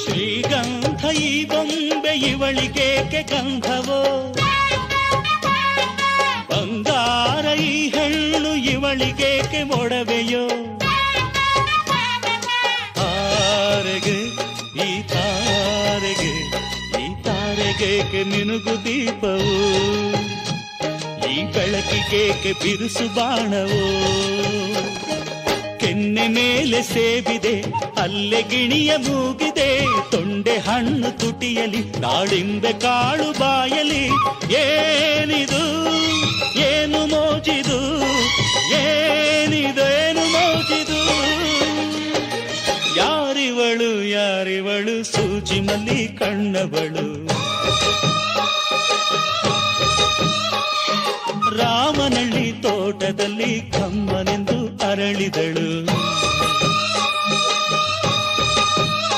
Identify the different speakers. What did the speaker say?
Speaker 1: ಶ್ರೀಗಂಧ ಈ ಬೊಂಬೆ ಇವಳಿಗೇಕೆ ಗಂಧವೋ, ಬಂಗಾರ ಈ ಹೆಣ್ಣು ಇವಳಿಗೇಕೆ ಮೊಡವೆಯೋ. ತಾರೆಗೆ ಈ ತಾರೆಗೆ ಈ ತಾರೆಗೇಕೆ ಮಿನುಗು ದೀಪವು, ಈ ಬೆಳಕಿಗೇಕೆ ಬಿರುಸು ಬಾಣವೋ. ಕೆನ್ನೆ ಮೇಲೆ ಸೇಬಿದೆ ಅಲ್ಲೆ ಗಿಣಿಯ ಮೂಗಿದೆ, ತೊಂಡೆ ಹಣ್ಣು ತುಟಿಯಲಿ ದಾಳಿಂಬೆ ಕಾಳು ಬಾಯಲಿ. ಏನಿದು ಏನು ಮೋಜಿದು, ಏನಿದೇನು ಮೋಜಿದು. ಯಾರಿವಳು ಯಾರಿವಳು ಸೂಜಿ ಮಲ್ಲಿ ಕಣ್ಣವಳು, ರಾಮನಳ್ಳಿ ತೋಟದಲ್ಲಿ ಕಮ್ಮನೆಂದು ಅರಳಿದಳು.